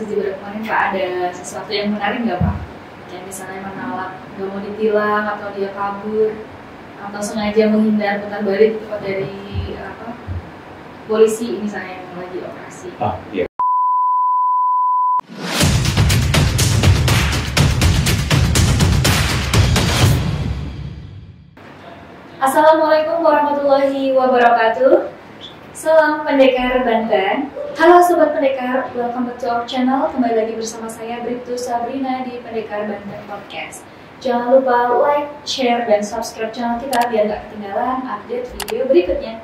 operasi zebra kemarin Pak, ada sesuatu yang menarik nggak Pak? Kayak misalnya menolak, nggak mau ditilang atau dia kabur atau sengaja menghindar putar balik gitu Pak dari polisi misalnya yang lagi operasi. Iya. Assalamualaikum warahmatullahi wabarakatuh. Salam Pendekar Banten. Halo Sobat Pendekar, welcome back to our channel. Kembali lagi bersama saya Bribtu Sabrina di Pendekar Banten Podcast. Jangan lupa like, share, dan subscribe channel kita biar gak ketinggalan update video berikutnya.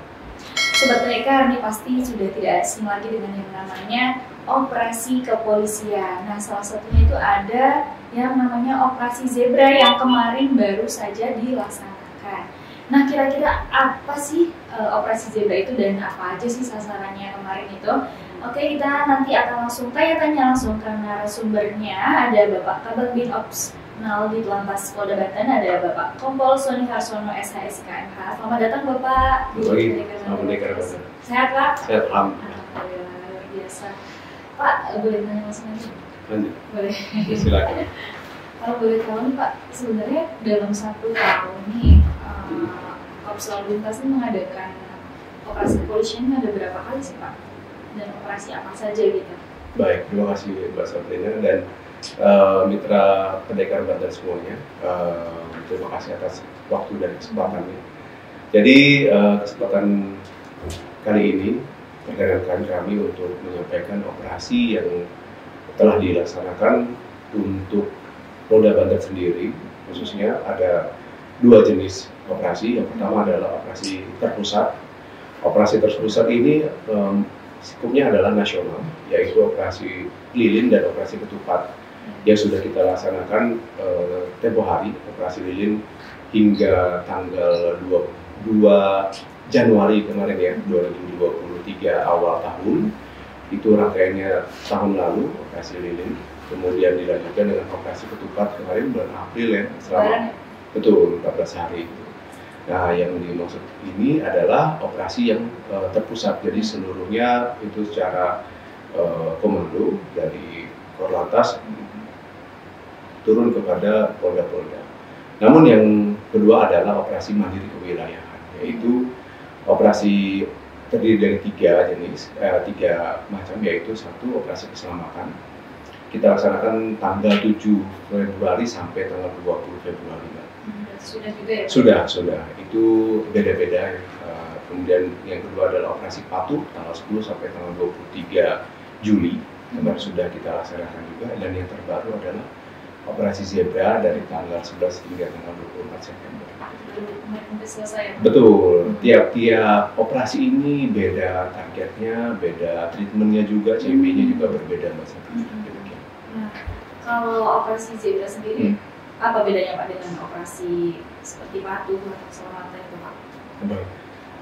Sobat Pendekar, ini pasti sudah tidak asing lagi dengan yang namanya operasi kepolisian. Nah, salah satunya itu ada yang namanya operasi zebra yang kemarin baru saja dilaksanakan. Nah, kira-kira apa sih operasi zebra itu dan apa aja sih sasarannya kemarin itu? Oke, kita nanti akan langsung tanya-tanya langsung ke narasumbernya. Ada Bapak Kabag Bin Ops di Telantas Polda Banten, ada Bapak Kompol Sony Harsono SHSKMH. Selamat datang Bapak. Selamat Pendekar Banten. Sehat Pak? Sehat, alhamdulillah, luar biasa. Pak, boleh tanya langsung aja? Lanjut. Boleh. Silakan. Kalau boleh tahu nih Pak, sebenarnya dalam 1 tahun nih Korps Lalu Lintas ini mengadakan operasi kepolisian ada berapa kali sih Pak? Dan operasi apa saja gitu? Baik, terima kasih Mbak Sabrina dan mitra Pendekar Banten semuanya. Terima kasih atas waktu dan kesempatannya. Jadi kesempatan kali ini perkenankan kami untuk menyampaikan operasi yang telah dilaksanakan untuk Polda Banten sendiri, khususnya ada 2 jenis operasi. Yang pertama adalah operasi terpusat. Operasi terpusat ini skupnya adalah nasional, yaitu operasi lilin dan operasi ketupat yang sudah kita laksanakan tempo hari. Operasi lilin hingga tanggal 22 Januari kemarin ya, 2023 awal tahun. Itu rangkaiannya tahun lalu, operasi lilin. Kemudian dilanjutkan dengan operasi ketupat kemarin bulan April ya, selama betul 14 hari. Nah, yang dimaksud ini adalah operasi yang terpusat, jadi seluruhnya itu secara komando dari Korlantas turun kepada polda-polda. Namun yang kedua adalah operasi mandiri kewilayahan, yaitu operasi terdiri dari 3 jenis, 3 macam, yaitu 1 operasi keselamatan. Kita laksanakan tanggal 7 Februari sampai tanggal 20 Februari. Sudah juga ya? Sudah. Itu beda-beda. Kemudian yang kedua adalah operasi patuh tanggal 10 sampai tanggal 23 Juli. Kemarin sudah kita laksanakan juga. Dan yang terbaru adalah operasi zebra dari tanggal 11 hingga tanggal 24 September. Selesai. Betul. Tiap-tiap operasi ini beda targetnya, beda treatmentnya juga, CB-nya juga berbeda Mbak Sabrina. Nah, kalau operasi zebra sendiri, apa bedanya Pak dengan operasi seperti patuh atau keselamatan itu Pak? Baik.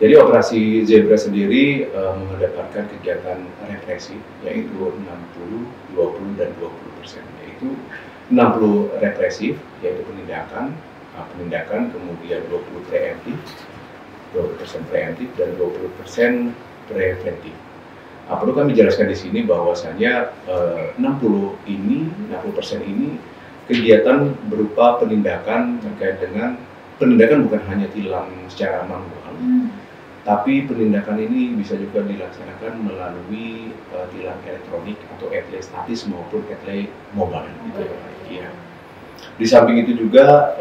Jadi operasi zebra sendiri mengedepankan kegiatan represif, yaitu 60, 20, dan 20%. Yaitu 60 represif, yaitu penindakan, kemudian 20 preemptif, 20% preemptif, dan 20% preventif. Perlu kami jelaskan di sini bahwasanya 60% ini kegiatan berupa penindakan terkait dengan penindakan bukan hanya tilang secara manual, tapi penindakan ini bisa juga dilaksanakan melalui tilang elektronik atau etle statis maupun etle mobile. Gitu ya. Di samping itu juga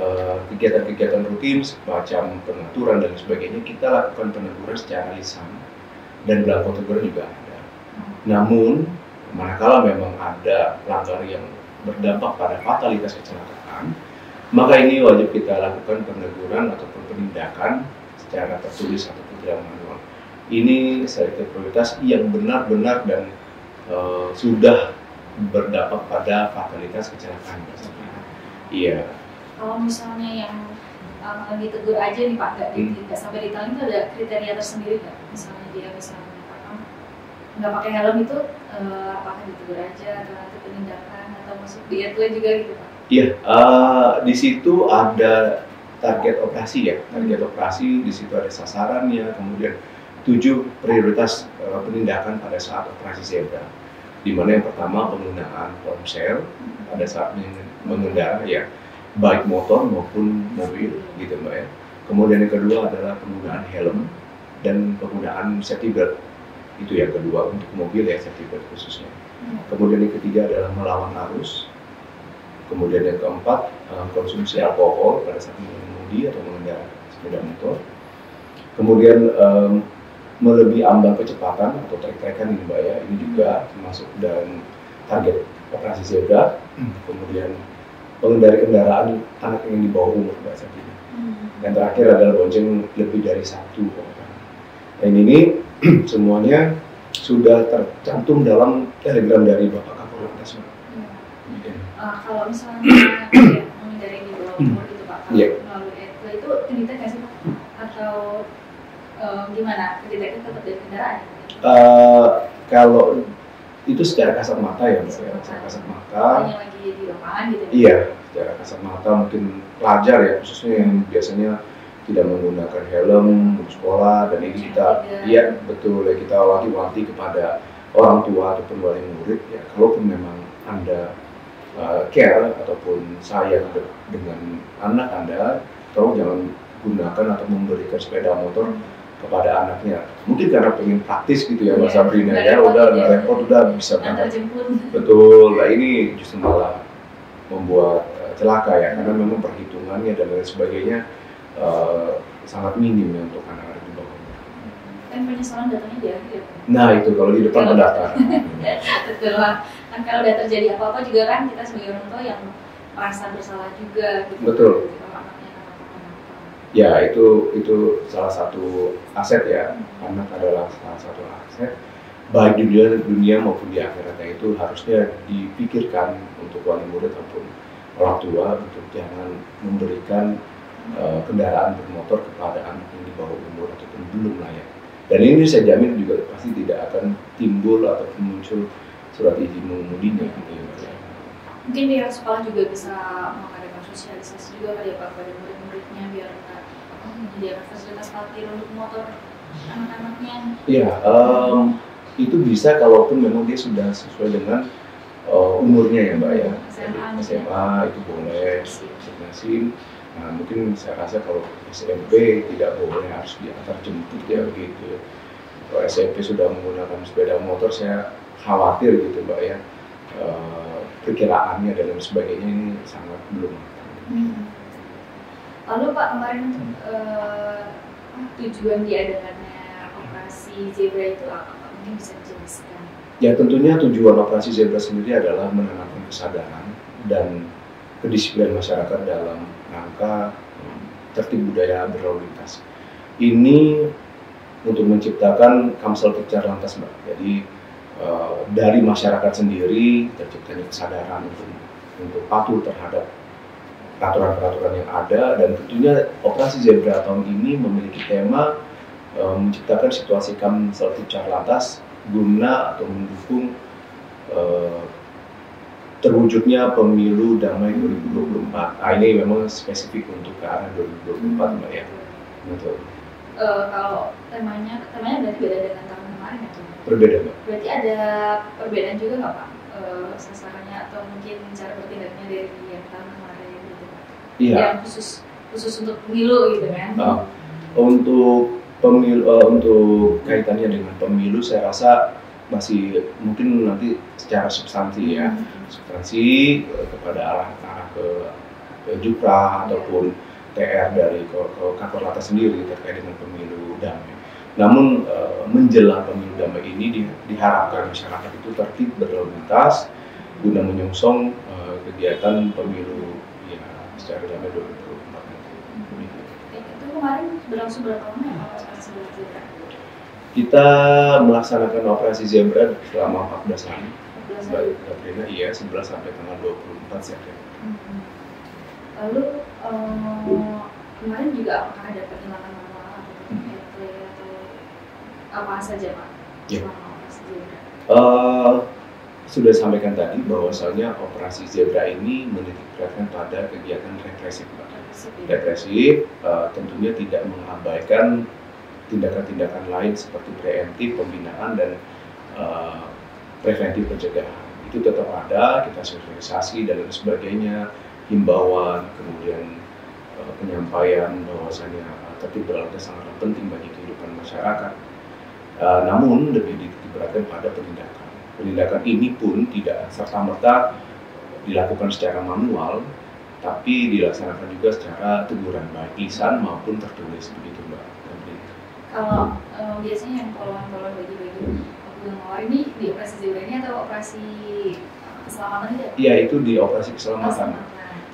kegiatan-kegiatan rutin semacam pengaturan dan sebagainya kita lakukan peneguran secara lisan dan belangko teguran juga ada. Namun manakala memang ada pelanggar yang berdampak pada fatalitas kecelakaan, maka ini wajib kita lakukan peneguran ataupun penindakan secara tertulis ataupun tidak manual. Ini sebagai prioritas yang benar-benar dan sudah berdampak pada fatalitas kecelakaan. Iya. Kalau misalnya yang ditegur aja nih Pak, nggak sampai ditahan, itu ada kriteria tersendiri nggak? Misalnya dia nggak pakai helm itu, apakah ditegur aja atau nanti penindakan atau masuk di etle juga gitu Pak? Iya, di situ ada target operasi ya. Target operasi di situ ada sasarannya, kemudian 7 prioritas penindakan pada saat operasi zebra. di mana yang pertama penggunaan ponsel pada saat mengendara ya, baik motor maupun mobil gitu Mbak ya. Kemudian yang kedua adalah penggunaan helm dan penggunaan safety belt, itu yang kedua untuk mobil ya, safety belt khususnya. Kemudian yang ketiga adalah melawan arus. Kemudian yang keempat, konsumsi alkohol pada saat mengemudi atau mengendarai sepeda motor. Kemudian melebihi ambang kecepatan atau trek-trekan ini Mbak ya, ini juga termasuk dalam target operasi zebra. Kemudian pengendara kendaraan anak yang di bawah umur Mbak saat ini. Dan terakhir adalah bonceng lebih dari satu orang. Dan ini semuanya sudah tercantum dalam telegram dari Bapak Kapolres. Kalau misalnya ya, menghindari di bawah umur itu Pak, melalui itu kedetek nggak sih Pak? Atau gimana? Kedeteknya tetap dari kendaraan? Kalau itu secara kasat mata ya Mbak, secara kasat mata. Yang lagi di lapangan gitu? Iya, secara kasat mata mungkin pelajar ya, khususnya yang biasanya tidak menggunakan helm untuk sekolah, dan ini kita, iya betul ya, kita wanti-wanti kepada orang tua ataupun wali murid ya, kalaupun memang Anda care ataupun sayang dengan anak Anda, tolong jangan gunakan atau memberikan sepeda motor kepada anaknya. Mungkin karena pengen praktis gitu ya Mbak Sabrina ya, udah nggak repot, udah bisa berangkat. Betul, nah ini justru malah membuat celaka ya, karena memang perhitungannya dan lain sebagainya sangat minim ya untuk anak-anak di bawah. Kan penyesalan datanya di akhir. Nah itu kalau di depan pendaftaran. Betul lah. Kan kalau udah terjadi apa-apa juga kan kita sebagai orang tua yang merasa bersalah juga gitu. Betul. Ya itu salah satu aset ya, anak adalah salah satu aset baik di dunia maupun di akhiratnya, itu harusnya dipikirkan untuk wali murid ataupun orang tua untuk jangan memberikan kendaraan bermotor kepada anak yang di bawah umur ataupun belum layak. Dan ini saya jamin juga pasti tidak akan timbul ataupun muncul surat izin mengemudinya gitu ya. Mungkin pihak sekolah juga bisa mengadakan sosialisasi juga kali ya Pak kepada murid-muridnya biar menyediakan fasilitas parkir untuk motor anak-anaknya. Iya, itu bisa kalaupun memang dia sudah sesuai dengan umurnya ya Mbak ya. SMA itu boleh SIM. Nah mungkin saya rasa kalau SMP tidak boleh, harus diantar jemput ya begitu. Kalau SMP sudah menggunakan sepeda motor, saya khawatir gitu Mbak ya, perkiraannya dan lain sebagainya ini sangat belum. Lalu Pak, kemarin tujuan diadakannya operasi zebra itu apa Pak? Mungkin bisa dijelaskan? Ya tentunya tujuan operasi zebra sendiri adalah menanamkan kesadaran dan kedisiplinan masyarakat dalam rangka tertib budaya berlalu lintas. Ini untuk menciptakan Kamsel Kejar Lantas Mbak. Jadi dari masyarakat sendiri terciptanya kesadaran untuk patuh terhadap peraturan-peraturan yang ada, dan tentunya operasi zebra tahun ini memiliki tema menciptakan situasi Kamsel Kejar Lantas guna atau mendukung terwujudnya pemilu damai 2024. Nah, ini memang spesifik untuk ke arah 2024 Mbak ya. Betul. Kalau temanya berarti beda dengan tahun kemarin ya? Berbeda Mbak. Berarti ada perbedaan juga nggak Pak? Sasarannya atau mungkin cara bertindaknya dari yang tahun kemarin gitu Pak? Iya. Yang khusus untuk pemilu gitu kan? Untuk pemilu, untuk kaitannya dengan pemilu saya rasa masih mungkin nanti secara substansi ya, substansi kepada arah ke Jupra ataupun TR dari Kakor Lantas sendiri terkait dengan pemilu damai. Namun menjelang pemilu damai ini diharapkan masyarakat itu tertib berlalu lintas guna menyongsong kegiatan pemilu ya secara damai 2024 nanti. Itu kemarin berlangsung berapa lama ya Pak operasi zebra? Kita melaksanakan operasi zebra selama 14 hari. Baik, Sabrina, iya, 11 sampai tanggal 24 September. Lalu kemarin juga apakah ada perhilangan normal atau apa saja Pak selama operasi zebra? Sudah disampaikan tadi bahwasanya operasi zebra ini menitikberatkan pada kegiatan represif. Represif tentunya tidak mengabaikan tindakan-tindakan lain seperti preemptif, pembinaan, dan preventif pencegahan itu tetap ada, kita sosialisasi dan lain sebagainya, himbauan, kemudian penyampaian bahwasanya tertib berlalu sangat penting bagi kehidupan masyarakat. Namun lebih diperhatikan pada penindakan. Penindakan ini pun tidak serta-merta dilakukan secara manual, tapi dilaksanakan juga secara teguran baik lisan maupun tertulis, begitu Mbak. Kalau biasanya yang polwan-polwan bagi-bagi waktu yang awal ini di operasi zebra ini atau operasi keselamatan itu? Iya, itu di operasi keselamatan.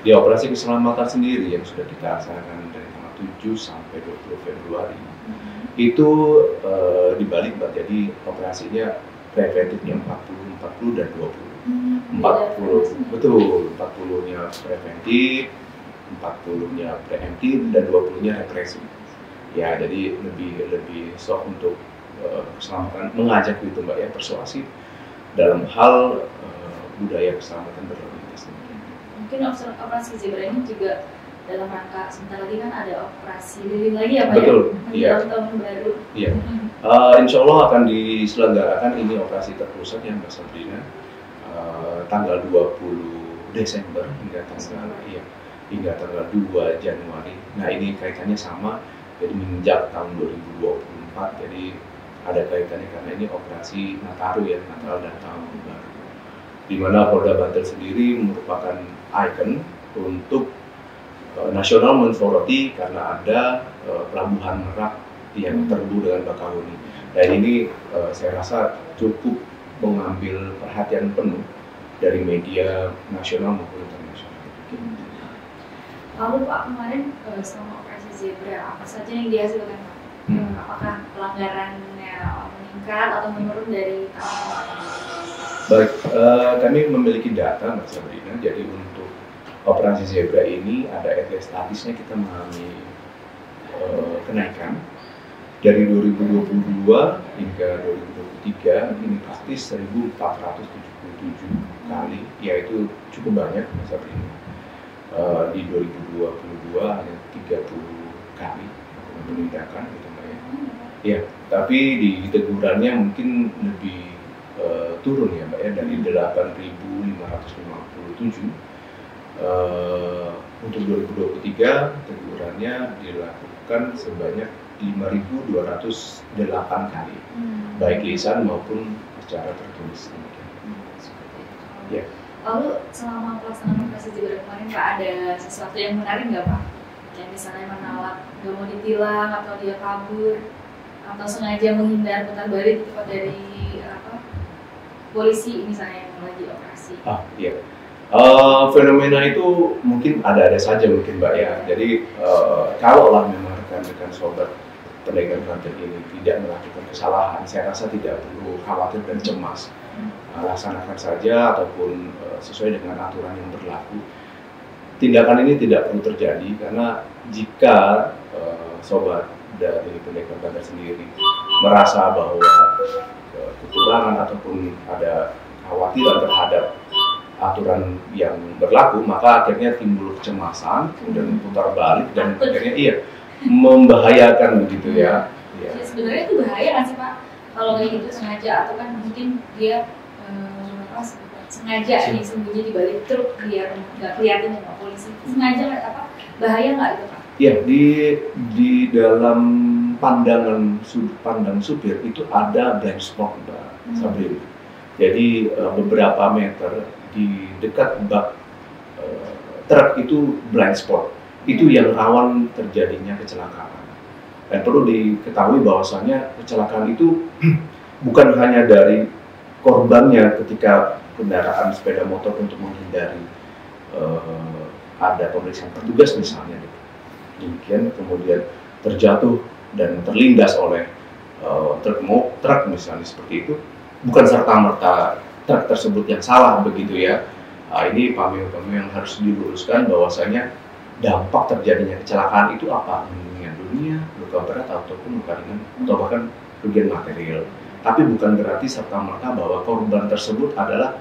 Di operasi keselamatan sendiri yang sudah kita laksanakan dari tanggal 7 sampai 20 Februari. Itu dibalik Mbak, jadi operasinya preventifnya 40 dan 20. 40, betul, 40-nya preventif, 40-nya preemptif, dan 20-nya represif. Ya, jadi lebih soft untuk keselamatan, mengajak gitu Mbak ya, persuasif dalam hal budaya keselamatan berlalu lintas. Mungkin operasi zebra ini juga dalam rangka sebentar lagi kan ada operasi lilin lagi ya Pak? Betul, iya. Tahun baru. Iya. Insya Allah akan diselenggarakan ini operasi terpusat yang Mbak Sabrina. Tanggal 20 Desember hingga tanggal 2 Januari. Nah, ini kaitannya sama, jadi menginjak tahun 2024, jadi ada kaitannya karena ini operasi Nataru ya, Natal dan Tahun Baru. Di mana Polda Banten sendiri merupakan ikon untuk nasional mensoroti karena ada pelabuhan Merak yang terhubung dengan Bakahuni. Dan ini saya rasa cukup mengambil perhatian penuh dari media nasional maupun internasional. Lalu Pak, kemarin selama operasi zebra apa saja yang dihasilkan Pak? Apakah pelanggarannya meningkat atau menurun dari tahun lalu? Baik, kami memiliki data Mbak Sabrina. Jadi untuk operasi zebra ini ada efek statisnya, kita mengalami kenaikan dari 2022 hingga 2023 ini pasti 1477 kali, yaitu cukup banyak Mbak Sabrina. Di 2022 hanya 30 kali penindakan gitu Mbak ya. Ya, tapi di tegurannya mungkin lebih turun ya Mbak ya, dari 8.557. Untuk 2023 tegurannya dilakukan sebanyak 5.208 kali, baik lisan maupun secara tertulis. Ya. Lalu selama pelaksanaan operasi zebra kemarin Pak, ada sesuatu yang menarik nggak Pak? Yang misalnya menolak, nggak mau ditilang atau dia kabur atau sengaja menghindar putar balik gitu Pak dari polisi misalnya yang lagi operasi? Iya. Fenomena itu mungkin ada-ada saja mungkin Mbak ya. Jadi kalaulah memang rekan-rekan sobat pedagang Banten ini tidak melakukan kesalahan, saya rasa tidak perlu khawatir dan cemas. Laksanakan saja ataupun sesuai dengan aturan yang berlaku. Tindakan ini tidak perlu terjadi karena jika sobat dari pedagang Banten sendiri merasa bahwa kekurangan ataupun ada kekhawatiran terhadap aturan yang berlaku, maka akhirnya timbul kecemasan, kemudian putar balik dan akhirnya membahayakan begitu ya. Ya. Sebenarnya itu bahaya nggak sih Pak? Kalau kayak gitu sengaja atau kan mungkin dia sengaja nih sembunyi di balik truk biar nggak kelihatan sama polisi. Sengaja bahaya nggak itu Pak? Ya, di dalam pandangan sudut pandang supir itu ada blind spot Mbak Sabrina. Jadi beberapa meter di dekat bak truk itu blind spot. Itu yang rawan terjadinya kecelakaan. Dan perlu diketahui bahwasannya kecelakaan itu bukan hanya dari korbannya ketika kendaraan sepeda motor untuk menghindari ada pemeriksaan petugas misalnya, demikian kemudian terjatuh dan terlindas oleh truk misalnya seperti itu, bukan serta-merta truk tersebut yang salah begitu ya. Ini pamil-pamil yang harus diluruskan bahwasanya dampak terjadinya kecelakaan itu apa? Meninggal dunia, luka berat ataupun luka ringan atau bahkan kerugian material. Tapi bukan berarti serta-merta bahwa korban tersebut adalah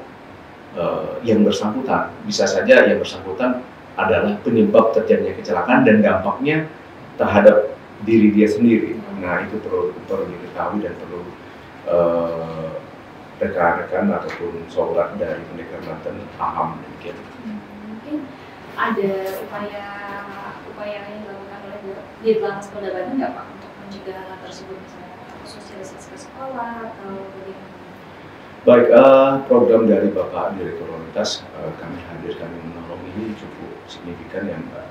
yang bersangkutan. Bisa saja yang bersangkutan adalah penyebab terjadinya kecelakaan dan dampaknya terhadap diri dia sendiri. Nah, itu perlu diketahui dan perlu rekan-rekan ataupun sholat dari Pendekar Banten paham demikian. Mungkin ada upaya yang dilakukan oleh Ditlantas Polda Banten nggak Pak untuk mencegah hal tersebut, misalnya sosialisasi ke sekolah atau bagaimana? Baik, program dari Bapak Direktur Lalu Lintas kami hadirkan yang menolong ini cukup signifikan ya Mbak.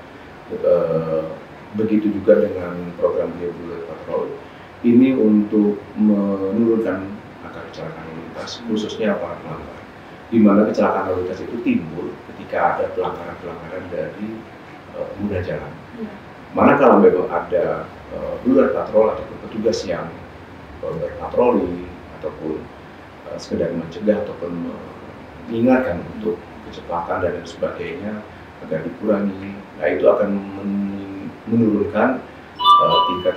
Begitu juga dengan program Bulet Patrol ini untuk menurunkan angka kecelakaan lalu lintas, khususnya para pelanggar. Di mana kecelakaan lalu lintas itu timbul ketika ada pelanggaran-pelanggaran dari pengguna jalan. Mana kalau memang ada Bulet Patrol ataupun petugas yang berpatroli ataupun sekedar mencegah ataupun mengingatkan untuk kecepatan dan sebagainya agar dikurangi, nah itu akan menurunkan tingkat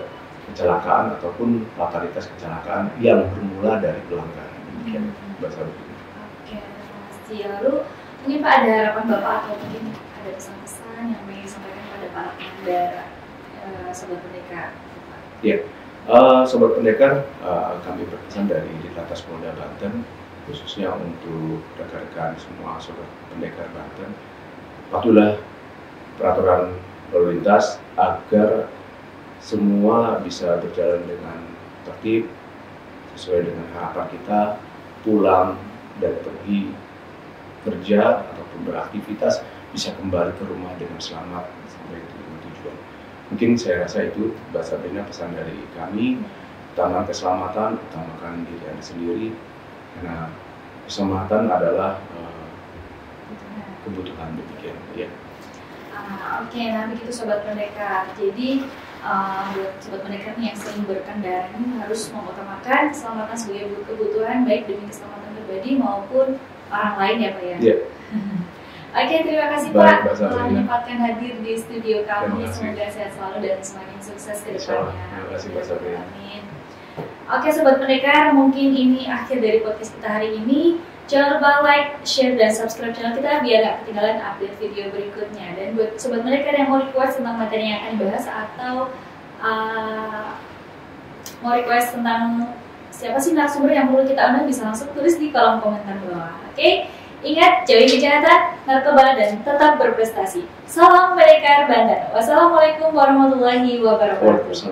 kecelakaan ataupun fatalitas kecelakaan yang bermula dari pelanggaran. Demikian bahasa begitu. Oke, terima kasih. Lalu mungkin Pak ada harapan Bapak atau mungkin ada pesan-pesan yang ingin disampaikan pada para pengendara Sobat Pendekar? Ya, Sobat Pendekar, kami berpesan dari Ditlantas Polda Banten, khususnya untuk rekan-rekan semua Sobat Pendekar Banten, patuhilah peraturan lalu lintas agar semua bisa berjalan dengan tertib sesuai dengan harapan kita, pulang dan pergi kerja ataupun beraktivitas bisa kembali ke rumah dengan selamat sampai tujuan. Mungkin saya rasa itu Mbak Sabrina pesan dari kami, utamakan keselamatan, utamakan diri Anda sendiri, karena keselamatan adalah kebutuhan demikian ya. Oke, nah begitu Sobat Pendekar. Jadi buat Sobat Pendekar yang sering berkendara ini harus mengutamakan keselamatan sebagai kebutuhan baik demi keselamatan pribadi maupun orang lain ya Pak ya. Iya. Oke, terima kasih Pak telah menyempatkan hadir di studio kami. Semoga sehat selalu dan semakin sukses ke depannya. Terima kasih Pak Sabrina. Amin. Oke Sobat Pendekar, mungkin ini akhir dari podcast kita hari ini. Jangan lupa like, share, dan subscribe channel kita biar gak ketinggalan update video berikutnya. Dan buat Sobat Pendekar yang mau request tentang materi yang akan dibahas atau mau request tentang siapa sih narasumber yang perlu kita undang, bisa langsung tulis di kolom komentar bawah. Oke? Ingat, jauhi kejahatan, narkoba, dan tetap berprestasi. Salam Pendekar Banten. Wassalamualaikum warahmatullahi wabarakatuh.